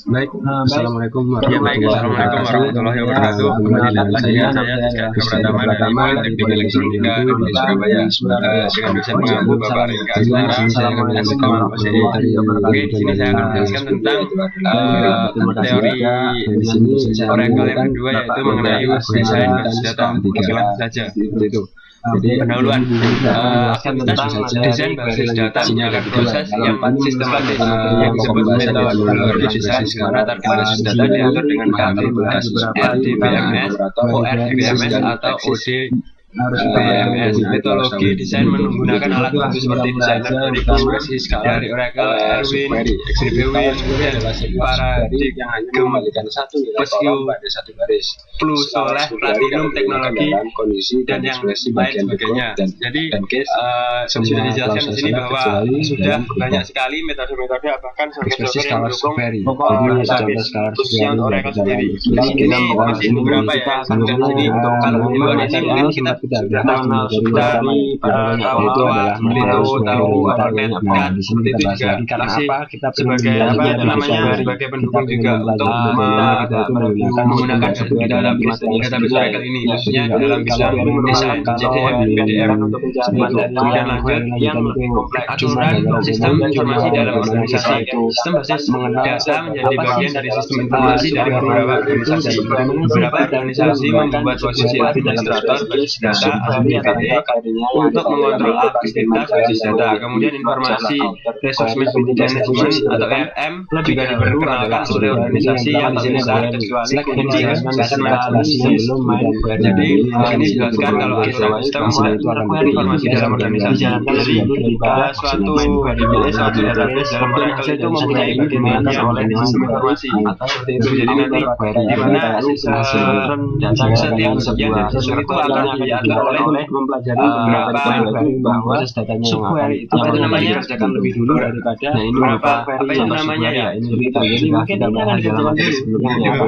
Baik, assalamualaikum warahmatullahi wabarakatuh. Kembali lagi saya Pratama dari Teknik Elektronika di Surabaya dengan dosen pengampu Bapak Rika Aslara. Oke, di sini saya akan menjelaskan tentang teori Oracle yang kedua, yaitu mengenai desain basis data. Langsung saja. Jadi pendahuluan aktivitas desain basis data merupakan proses yang sistematis yang disebut metodologi desain, karena target basis data diatur dengan aktivitas RDBMS, ORDBMS atau ODBMS. Metodologi desain menggunakan alat bantu seperti desainer dari Oracle, Erwin, XDBWin, kemudian Paradigm, Plus Soleh, Platinum Teknologi, dan yang lain sebagainya. Jadi sudah dijelaskan di sini bahwa sudah banyak sekali metode-metode, bahkan software yang mendukung khususnya Oracle sendiri. Jadi ini masih beberapa ya. Dan ini kalau di luar ini mungkin kita sudah mengenal dari tahu Internet seperti itu juga masih sebagai sebagai pendukung juga untuk menggunakan di dalam database Oracle ini, khususnya dalam bidang desain, JDM, PDM, kemudian lanjut yang lebih kompleks, aturan sistem informasi dalam organisasi. Sistem basis data menjadi bagian dari sistem informasi dari beberapa organisasi. Beberapa organisasi membuat posisi administrator basis data untuk mengontrol aktivitas basis data. Kemudian informasi resource management atau RM juga diperkenalkan oleh organisasi yang besar kecuali jadi ini dijelaskan kalau sistem informasi dalam organisasi. Jadi suatu database dalam Oracle itu mempunyai bagian oleh sistem informasi seperti itu. Jadi nanti di mana setiap bagian dari sistem itu akan diatur oleh mempelajari bahwa subquery itu namanya dikerjakan lebih dulu daripada berapa itu namanya ya. Jadi mungkin ini akan dikerjakan dulu di beberapa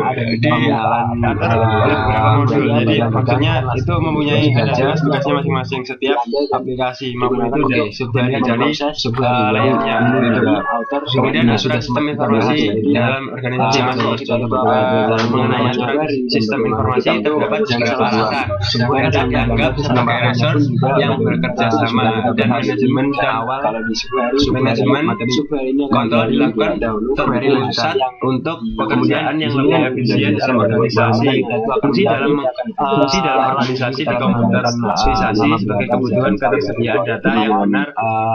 modul. Jadi maksudnya itu mempunyai tugasnya masing-masing. Setiap aplikasi maupun itu dari layarnya. Kemudian aturan sistem informasi dalam organisasi masing-masing. Mengenai aturan sistem informasi terdapat kesepakatan yang dianggap sebagai resource yang bekerja sama, dan manajemen kontrol dilakukan terpusat untuk pekerjaan yang lebih efisien dalam organisasi. Fungsi dalam organisasi di komputer organisasi sebagai kebutuhan ketersediaan data yang benar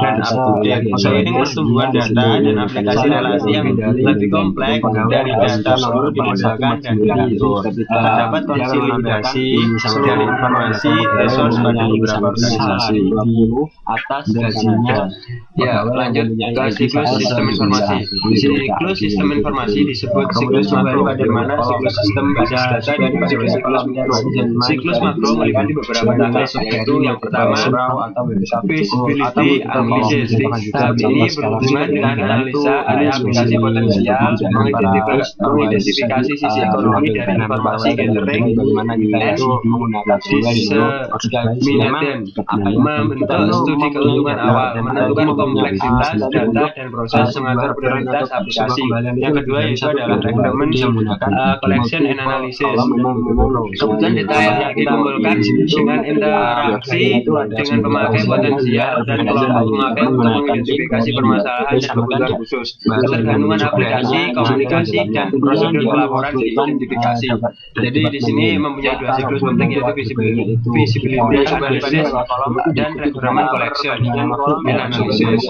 dan up-to-date. Seiring pertumbuhan data dan aplikasi relasi yang lebih kompleks dari data perlu dimodalkan dan diatur. Terdapat konsolidasi dari informasi resource pada beberapa organisasi atas gajinya. Ya, lanjut ke siklus sistem informasi. Siklus sistem informasi disebut siklus makro, di mana siklus sistem basis data dibagi oleh siklus makro meliputi beberapa tahap, yaitu yang pertama feasibility analysis. Tahap ini berhubungan dengan analisa area aplikasi potensial, mengidentifikasi sisi ekonomi dari informasi gathering, membentuk studi keuntungan awal, menentukan kompleksitas data dan proses, mengatur prioritas aplikasi. Yang kedua yaitu adalah requirement collection and analysis. Kebutuhan detail yang dikumpulkan dengan interaksi dengan pemakai potensial dan kelompok pemakai untuk mengidentifikasi permasalahan dan kebutuhan khusus. Ketergantungan aplikasi, komunikasi, dan prosedur pelaporan diidentifikasi. Jadi di sini mempunyai dua siklus penting, yaitu visibility analysis dan requirement collection and analysis.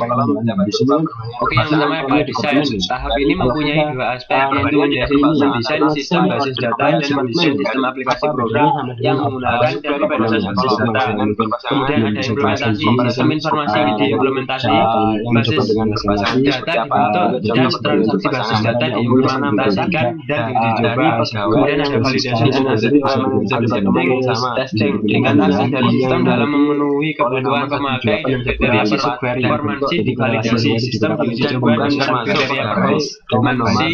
Oke, yang pertama adalah desain. Tahap ini mempunyai dua aspek, yaitu mendesain sistem basis data dan mendesain sistem aplikasi program yang menggunakan dari basis data. Kemudian ada implementasi sistem informasi. Diimplementasi basis data dibentuk dan transaksi basis data diimplementasikan dan diuji coba. Kemudian ada validasi testing dengan akses dari sistem dalam memenuhi kebutuhan pemakai dan kriteria performansi divalidasi sistem diuji coba dengan kriteria performansi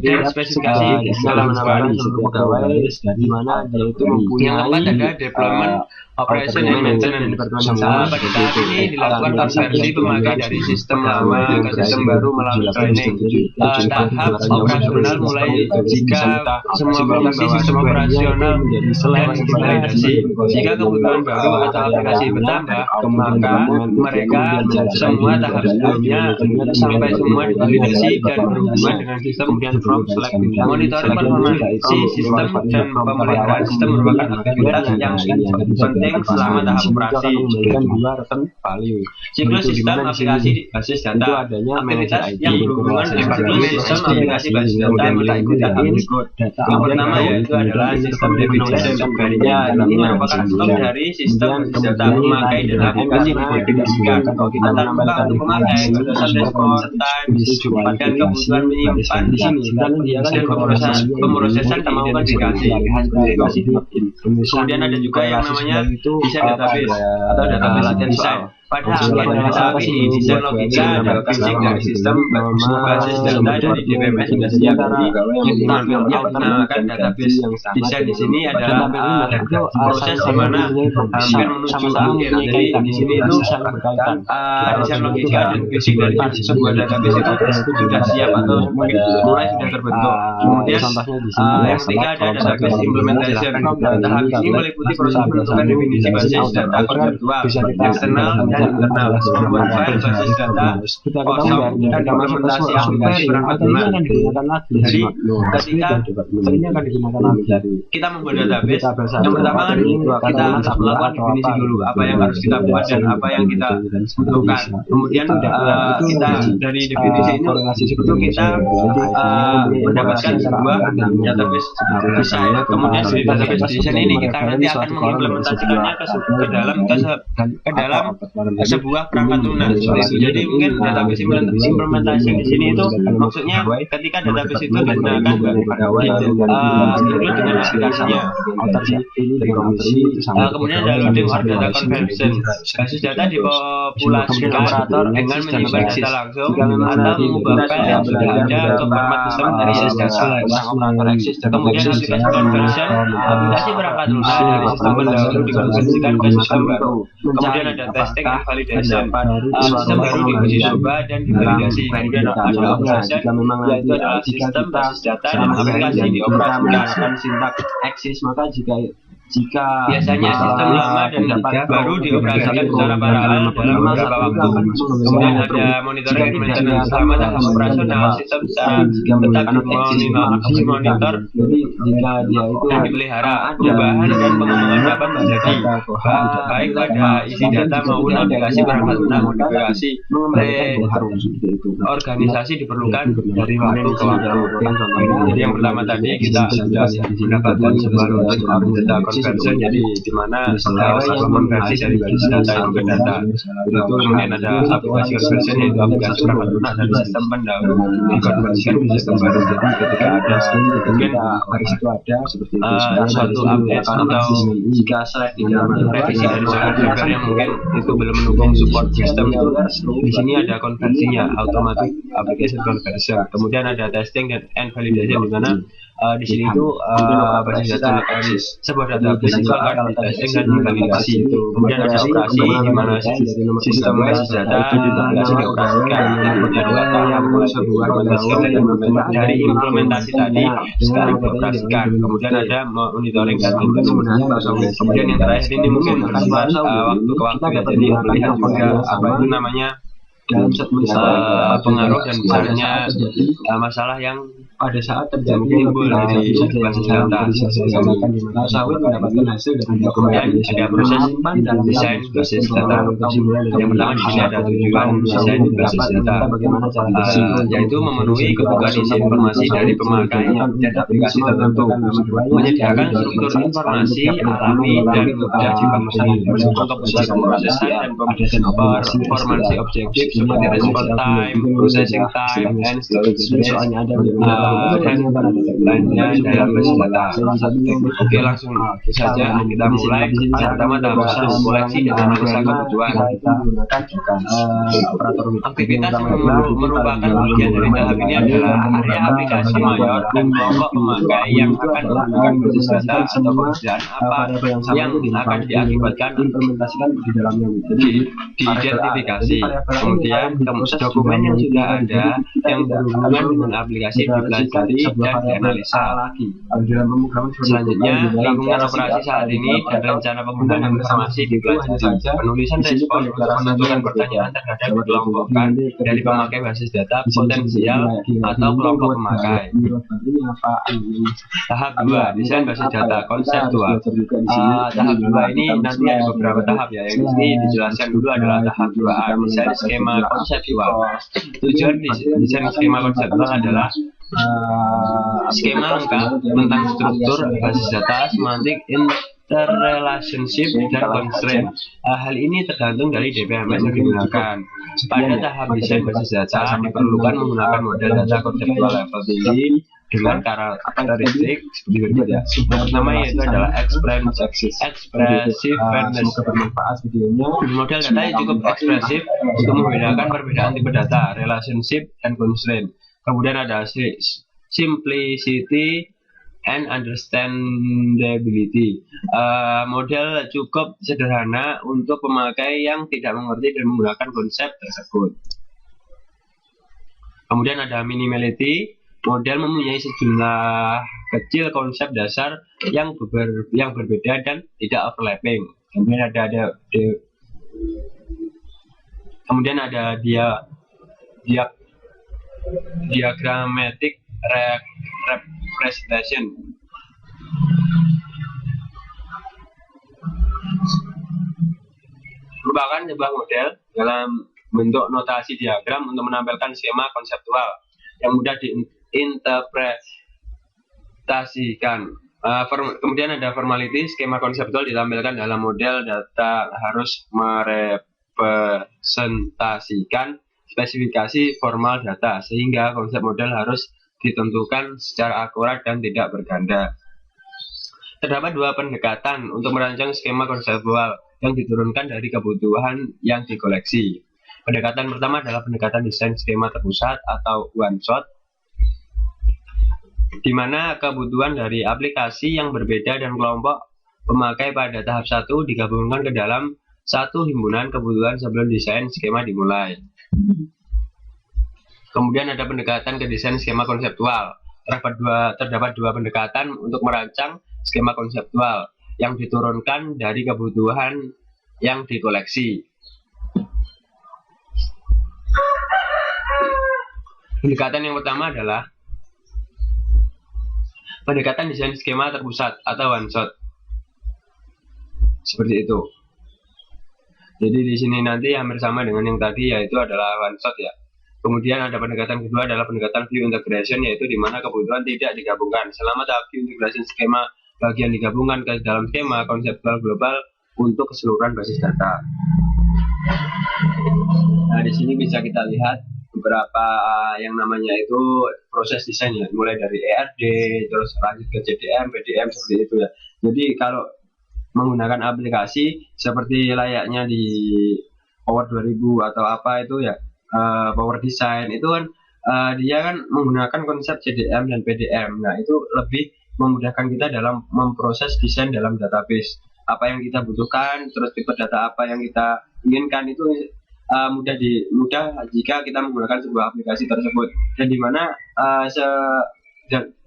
dan spesifikasi dalam pegawai, di mana dia itu mempunyai. Yang keempat ada deployment Operation and Maintenance. Pada saat ini dilakukan konversi pemakai dari sistem lama ke sistem baru melalui training. Tahap operasional mulai jika semua fungsi sistem operasional dan validasi. Jika kebutuhan baru atau aplikasi bertambah, maka mereka semua tahap sebelumnya sampai semua divalidasi dan berhubungan dengan sistem. Kemudian monitoring performansi sistem dan pemeliharaan sistem merupakan aktivitas yang penting selama tahap operasi. Siklus sistem aplikasi basis data. Aktivitas yang berhubungan dengan siklus sistem aplikasi basis data mengikuti tahap berikut. Yang pertama yaitu adalah sistem definition. Ini merupakan stok dari sistem basis data pemakai dan aplikasi mengidentifikasikan antara untuk pemakai berdasarkan dashboard, time, dan kebutuhan menyimpan dan pemrosesan diidentifikasi. Kemudian ada juga yang namanya desain database atau database design. Pada akhir tahap ini, desain logika dan fisik dari sistem basis data dari DBMS sudah siap. Yang dinamakan database desain di sini adalah proses di mana hampir menuju akhir. Jadi di sini itu desain logika dan fisik dari sebuah database itu sudah siap atau mulai sudah terbentuk. Kemudian yang ketiga ada database implementation. Tahap ini meliputi proses penentukan definisi basis data konseptual, eksternal dan internal, membuat file basis data kosong dan implementasi aplikasi perangkat lunak. Jadi ketika kita membuat database, yang pertama kan kita melakukan definisi dulu apa yang harus kita buat dan apa yang kita butuhkan. Kemudian kita dari definisi itu kita mendapatkan sebuah database design. Kemudian dari database design ini kita nanti akan mengimplementasikannya ke dalam sebuah perangkat lunak. Jadi mungkin database implementasi di sini itu maksudnya ketika database itu digunakan include dengan aplikasinya. Kemudian ada loading or data conversion. Basis data dipopulasikan dengan menyimpan data langsung atau mengubah file yang sudah ada ke format sistem dari data. Kemudian aplikasi conversion, aplikasi perangkat lunak dari sistem pendahulu dikonversikan ke sistem baru. Kemudian ada testing and validation. Sistem baru diuji coba dan divalidasi. Kemudian ada operation, yaitu adalah sistem basis data dan aplikasi dioperasikan. Sintak eksis, maka jika biasanya sistem lama dan baru dioperasikan secara paralel dalam beberapa waktu. Kemudian ada monitoring maintenance selama tahap operasional sistem secara tetap dimonitor dan dipelihara. Perubahan dan pengembangan dapat terjadi baik pada isi data maupun aplikasi perangkat lunak modifikasi. Organisasi diperlukan dari waktu ke waktu. Jadi yang pertama tadi kita sudah mendapatkan sebuah data conversion, jadi di mana konversi dari basis data itu ke data. Itu kemudian ada aplikasi conversion, yaitu aplikasi perangkat lunak dari sistem pendahulu dikonversikan ke sistem baru. Jadi ketika ada mungkin dari situ ada seperti itu suatu update atau jika slide di dalam revisi dari software yang mungkin itu belum mendukung support sistem, di sini ada konversinya, automatic application conversion. Kemudian ada testing dan validation, di mana di sini itu basis data sebuah database itu akan testing dan validasi. Kemudian ada operasi di mana sistem basis data aplikasi dioperasikan. Kemudian data yang sebuah dari implementasi tadi sekarang dioperasikan. Kemudian ada monitoring dan maintenance. Kemudian yang terakhir ini mungkin bersifat waktu ke waktu ya, jadi melihat juga apa itu namanya pengaruh dan besarnya masalah yang pada saat terjadi timbul dari basis data. Sawit mendapatkan hasil dari kemudian ada proses desain basis data. Yang pertama di sini ada tujuan desain basis data, yaitu memenuhi kebutuhan isi informasi dari pemakai dan aplikasi tertentu, menyediakan struktur informasi alami dan mudah dipahami untuk proses pemrosesan dan performansi objektif seperti response time, processing time, and storage space, dan lainnya dalam basis data. Oke, langsung saja kita mulai. Yang pertama tahap usaha koleksi dan analisa kebutuhan. Aktivitas yang merupakan bagian dari tahap ini adalah area aplikasi mayor dan kelompok pemakai yang akan menggunakan basis data atau pekerjaan apa yang akan diakibatkan implementasikan di dalamnya. Jadi diidentifikasi, kemudian dokumen yang sudah ada yang berhubungan dengan aplikasi dipelajari dan dianalisa. Selanjutnya, lingkungan operasi saat ini dan rencana penggunaan informasi dipelajari. Penulisan respon untuk menentukan pertanyaan terhadap dikelompokkan dari pemakai basis data potensial atau kelompok pemakai. Tahap 2, desain basis data konseptual. Tahap 2 ini nanti ada beberapa tahap ya. Yang ini dijelaskan dulu adalah tahap 2A, desain skema konseptual. Tujuan desain skema konseptual adalah skema lengkap tentang struktur basis data, semantik, interrelationship, dan constraint. Hal ini tergantung dari DBMS yang digunakan. Pada tahap desain basis data diperlukan menggunakan model data konseptual level tinggi dengan karakteristik seperti berikut ya. Yang pertama yaitu adalah expressive fairness. Model data yang cukup ekspresif untuk membedakan perbedaan tipe data, relationship, dan constraint. Kemudian ada simplicity and understandability. Model cukup sederhana untuk pemakai yang tidak mengerti dan menggunakan konsep tersebut. Kemudian ada minimality. Model mempunyai sejumlah kecil konsep dasar yang berbeda dan tidak overlapping. Kemudian ada diagrammatic representation. Merupakan sebuah model dalam bentuk notasi diagram untuk menampilkan skema konseptual yang mudah diinterpretasikan. Kemudian ada formality. Skema konseptual ditampilkan dalam model data harus merepresentasikan spesifikasi formal data, sehingga konsep model harus ditentukan secara akurat dan tidak berganda. Terdapat dua pendekatan untuk merancang skema konseptual yang diturunkan dari kebutuhan yang dikoleksi. Pendekatan pertama adalah pendekatan desain skema terpusat atau one shot, di mana kebutuhan dari aplikasi yang berbeda dan kelompok pemakai pada tahap 1 digabungkan ke dalam satu himpunan kebutuhan sebelum desain skema dimulai. Kemudian ada pendekatan ke desain skema konseptual. Terdapat dua pendekatan untuk merancang skema konseptual yang diturunkan dari kebutuhan yang dikoleksi. Pendekatan yang pertama adalah pendekatan desain skema terpusat atau one shot. Seperti itu. Jadi di sini nanti hampir sama dengan yang tadi, yaitu adalah one shot ya. Kemudian ada pendekatan kedua adalah pendekatan view integration, yaitu di mana kebutuhan tidak digabungkan. Selama tahap view integration, skema bagian digabungkan ke dalam skema konseptual global untuk keseluruhan basis data. Nah, di sini bisa kita lihat beberapa yang namanya itu proses desain ya, mulai dari ERD terus lanjut ke CDM, PDM seperti itu ya. Jadi kalau menggunakan aplikasi seperti layaknya di Power 2000 atau apa itu ya, Power Design itu kan dia kan menggunakan konsep CDM dan PDM. Nah, itu lebih memudahkan kita dalam memproses desain dalam database. Apa yang kita butuhkan, terus tipe data apa yang kita inginkan itu mudah jika kita menggunakan sebuah aplikasi tersebut. Dan dimana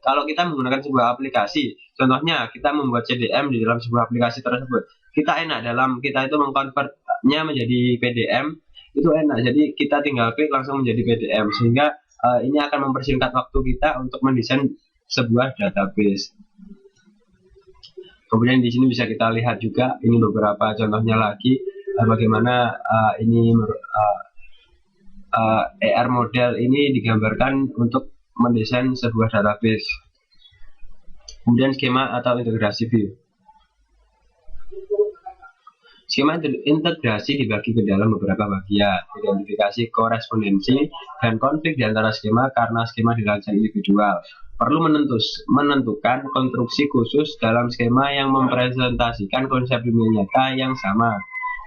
kalau kita menggunakan sebuah aplikasi, contohnya kita membuat CDM di dalam sebuah aplikasi tersebut, kita enak dalam kita itu mengkonvertnya menjadi PDM, itu enak. Jadi kita tinggal klik langsung menjadi PDM, sehingga ini akan mempersingkat waktu kita untuk mendesain sebuah database. Kemudian di sini bisa kita lihat juga ini beberapa contohnya lagi bagaimana ini ER model ini digambarkan untuk mendesain sebuah database. Kemudian skema atau integrasi view. Skema integrasi dibagi ke dalam beberapa bagian, identifikasi korespondensi dan konflik di antara skema karena skema dirancang individual. Perlu menentukan konstruksi khusus dalam skema yang mempresentasikan konsep dunia nyata yang sama.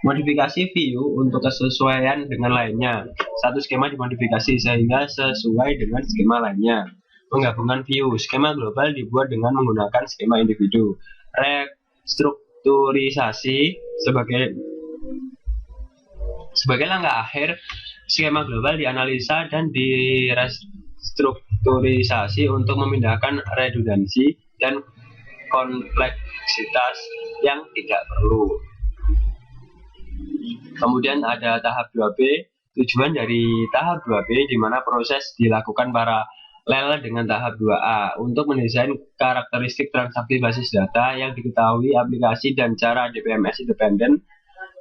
Modifikasi view untuk kesesuaian dengan lainnya. Satu skema dimodifikasi sehingga sesuai dengan skema lainnya. Menggabungkan view. Skema global dibuat dengan menggunakan skema individu. Restrukturisasi sebagai langkah akhir, skema global dianalisa dan direstrukturisasi untuk memindahkan redundansi dan kompleksitas yang tidak perlu. Kemudian ada tahap 2B. Tujuan dari tahap 2B di mana proses dilakukan paralel dengan tahap 2A untuk mendesain karakteristik transaksi basis data yang diketahui aplikasi dan cara DBMS independen.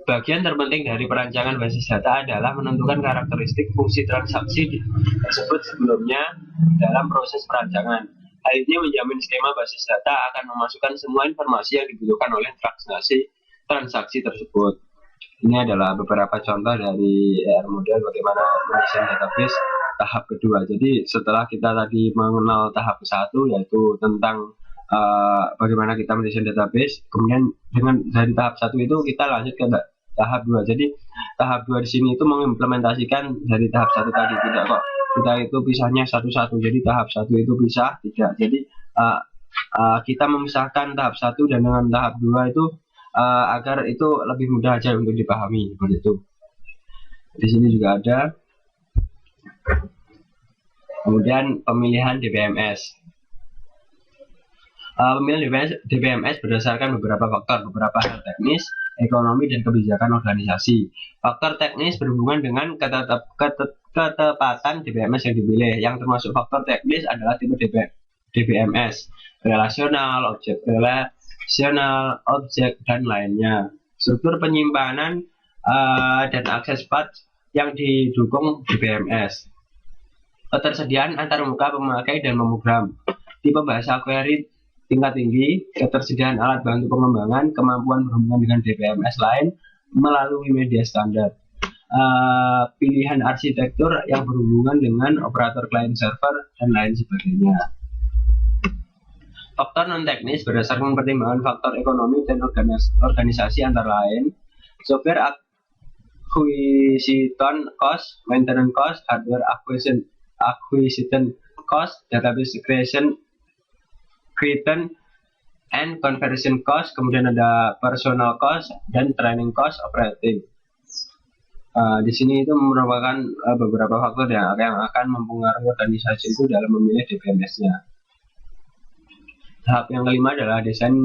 Bagian terpenting dari perancangan basis data adalah menentukan karakteristik fungsi transaksi tersebut sebelumnya dalam proses perancangan. Hal ini menjamin skema basis data akan memasukkan semua informasi yang dibutuhkan oleh transaksi tersebut. Ini adalah beberapa contoh dari R model bagaimana mendesain database tahap kedua. Jadi setelah kita tadi mengenal tahap ke-1 yaitu tentang bagaimana kita mendesain database, kemudian dari tahap 1 itu kita lanjut ke tahap 2. Jadi tahap 2 di sini itu mengimplementasikan dari tahap 1 tadi, tidak kok kita itu pisahnya satu-satu. Jadi tahap 1 itu pisah, tidak. Jadi kita memisahkan tahap 1 dan dengan tahap 2 itu agar itu lebih mudah aja untuk dipahami seperti itu. Di sini juga ada. Kemudian pemilihan DBMS. Pemilihan DBMS berdasarkan beberapa faktor, beberapa hal teknis, ekonomi, dan kebijakan organisasi. Faktor teknis berhubungan dengan ketepatan DBMS yang dipilih. Yang termasuk faktor teknis adalah tipe DBMS, relasional, objek, dan lainnya. Struktur penyimpanan dan akses path yang didukung DBMS. Ketersediaan antarmuka pemakai dan memogram. Tipe bahasa query tingkat tinggi, ketersediaan alat bantu pengembangan, kemampuan berhubungan dengan DBMS lain melalui media standar. Pilihan arsitektur yang berhubungan dengan operator client server dan lain sebagainya. Faktor non-teknis berdasarkan pertimbangan faktor ekonomi dan organisasi antara lain software acquisition cost, maintenance cost, hardware acquisition cost, database creation and conversion cost, kemudian ada personal cost dan training cost operating. Di sini itu merupakan beberapa faktor yang akan mempengaruhi organisasi itu dalam memilih DBMS-nya. Tahap yang kelima adalah desain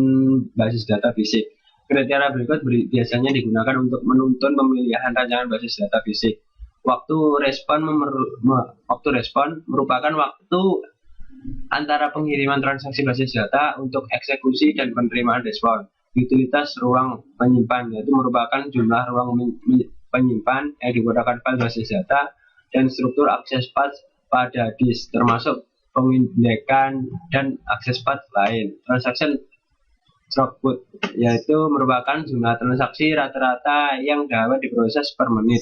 basis data fisik. Kriteria berikut biasanya digunakan untuk menuntun pemilihan rancangan basis data fisik. Waktu respon merupakan waktu antara pengiriman transaksi basis data untuk eksekusi dan penerimaan respon. Utilitas ruang penyimpan yaitu merupakan jumlah ruang penyimpan yang digunakan file basis data dan struktur akses path pada disk termasuk pengindekan dan akses path lain. Transaction throughput yaitu merupakan jumlah transaksi rata-rata yang dapat diproses per menit.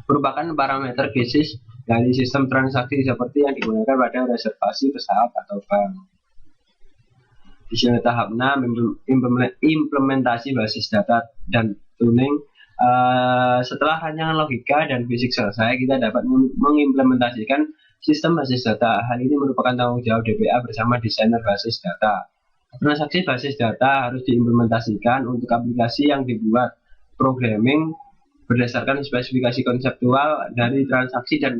Merupakan parameter basis dari sistem transaksi seperti yang digunakan pada reservasi pesawat atau bank. Di sini tahap 6 implementasi basis data dan tuning. Setelah rancangan logika dan fisik selesai, kita dapat mengimplementasikan sistem basis data. Hal ini merupakan tanggung jawab DBA bersama desainer basis data. Transaksi basis data harus diimplementasikan untuk aplikasi yang dibuat programming berdasarkan spesifikasi konseptual dari transaksi dan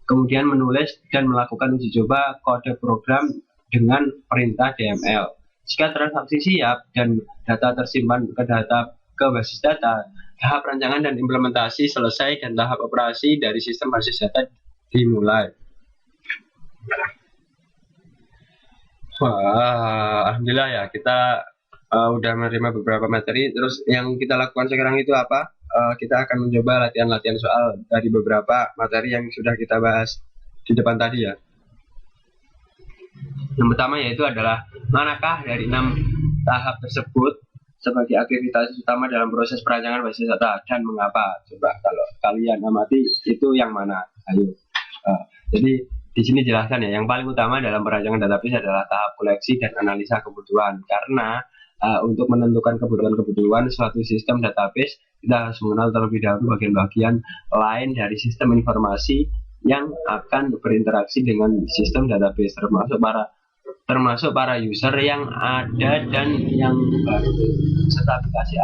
kemudian menulis dan melakukan uji coba kode program dengan perintah DML. Jika transaksi siap dan data tersimpan ke basis data, tahap rancangan dan implementasi selesai dan tahap operasi dari sistem basis data dimulai. Wah, alhamdulillah ya kita udah menerima beberapa materi. Terus yang kita lakukan sekarang itu apa? Kita akan mencoba latihan-latihan soal dari beberapa materi yang sudah kita bahas di depan tadi ya. Yang pertama yaitu adalah manakah dari 6 tahap tersebut sebagai aktivitas utama dalam proses perancangan basis data dan mengapa? Coba kalau kalian amati itu yang mana? Ayo. Jadi di sini jelaskan ya, yang paling utama dalam perancangan database adalah tahap koleksi dan analisa kebutuhan. Karena untuk menentukan kebutuhan suatu sistem database, kita harus mengenal terlebih dahulu bagian-bagian lain dari sistem informasi yang akan berinteraksi dengan sistem database, termasuk para user yang ada dan yang baru, serta aplikasi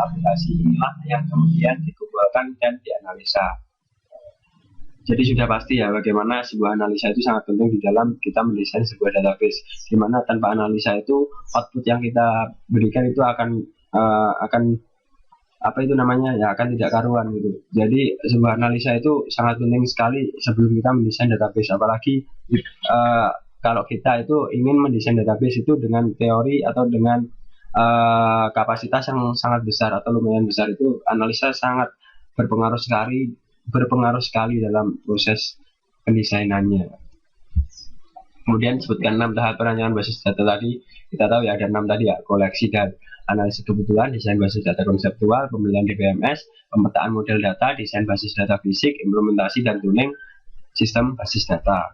inilah yang kemudian dikumpulkan dan dianalisa. Jadi sudah pasti ya bagaimana sebuah analisa itu sangat penting di dalam kita mendesain sebuah database, di mana tanpa analisa itu output yang kita berikan itu akan apa itu namanya ya, akan tidak karuan gitu. Jadi sebuah analisa itu sangat penting sekali sebelum kita mendesain database, apalagi kalau kita itu ingin mendesain database itu dengan teori atau dengan kapasitas yang sangat besar atau lumayan besar, itu analisa sangat berpengaruh sekali dalam proses pendesainannya. Kemudian sebutkan 6 tahap perancangan basis data tadi. Kita tahu ya ada 6 tadi ya: koleksi dan analisis kebutuhan, desain basis data konseptual, pemilihan DBMS, pemetaan model data, desain basis data fisik, implementasi dan tuning sistem basis data.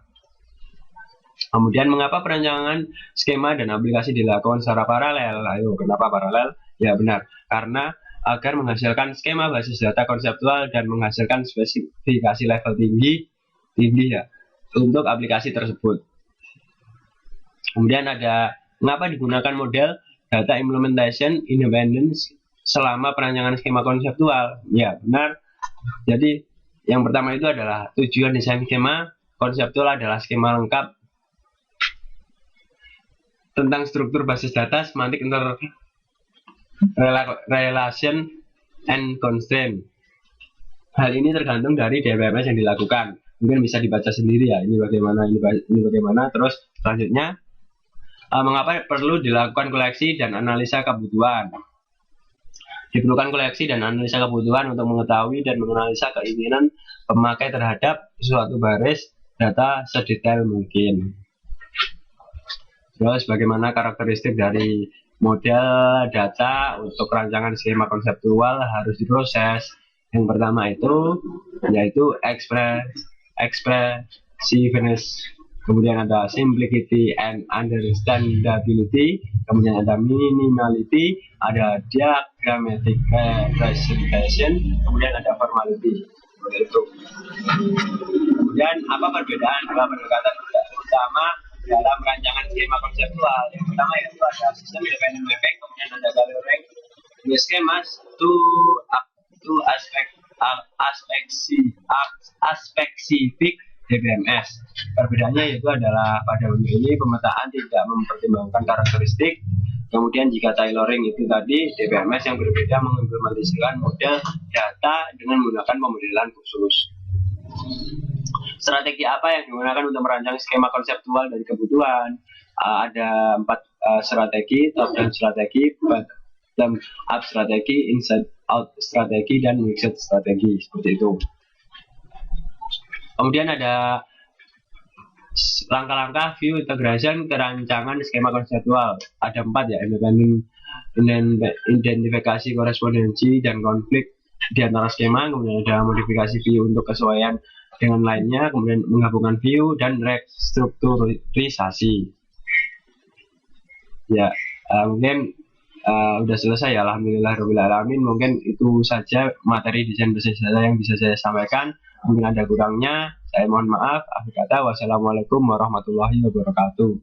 Kemudian mengapa perancangan skema dan aplikasi dilakukan secara paralel? Ayo, kenapa paralel? Ya benar, karena agar menghasilkan skema basis data konseptual dan menghasilkan spesifikasi level tinggi ya untuk aplikasi tersebut. Kemudian ada mengapa digunakan model data implementation independence selama perancangan skema konseptual? Ya benar. Jadi yang pertama itu adalah tujuan desain skema konseptual adalah skema lengkap tentang struktur basis data, semantik relation and constraint. Hal ini tergantung dari DBMS yang dilakukan. Mungkin bisa dibaca sendiri ya, ini bagaimana. Terus selanjutnya, mengapa perlu dilakukan koleksi dan analisa kebutuhan? Diperlukan koleksi dan analisa kebutuhan untuk mengetahui dan menganalisa keinginan pemakai terhadap suatu baris data sedetail mungkin. Terus bagaimana karakteristik dari model data untuk rancangan skema konseptual harus diproses. Yang pertama itu yaitu expressiveness, kemudian ada simplicity and understandability, kemudian ada minimality, ada diagrammatic representation, kemudian ada formality. Seperti itu. Kemudian apa perbedaan dua pendekatan utama dalam rancangan skema konseptual? Yang pertama yaitu ada sistem independent mapping, kemudian ada gathering the schemas to aspek-specific DBMS. Perbedaannya yaitu adalah pada bentuk ini pemetaan tidak mempertimbangkan karakteristik. Kemudian jika tailoring itu tadi DBMS yang berbeda mengimplementasikan model data dengan menggunakan pemodelan khusus. Strategi apa yang digunakan untuk merancang skema konseptual dari kebutuhan? Ada 4 strategi: top down strategi, bottom up strategi, inside out strategi, dan mixed strategi. Seperti itu. Kemudian ada langkah-langkah view integration ke rancangan skema konseptual. Ada 4 ya: identifikasi korespondensi dan konflik di antara skema, kemudian ada modifikasi view untuk kesesuaian dengan lainnya, kemudian menggabungkan view dan restrukturisasi. Ya, mungkin udah selesai ya, alhamdulillahirobbilalamin. Mungkin itu saja materi desain basis data yang bisa saya sampaikan. Mungkin ada kurangnya, saya mohon maaf. Akhir kata, wassalamualaikum warahmatullahi wabarakatuh.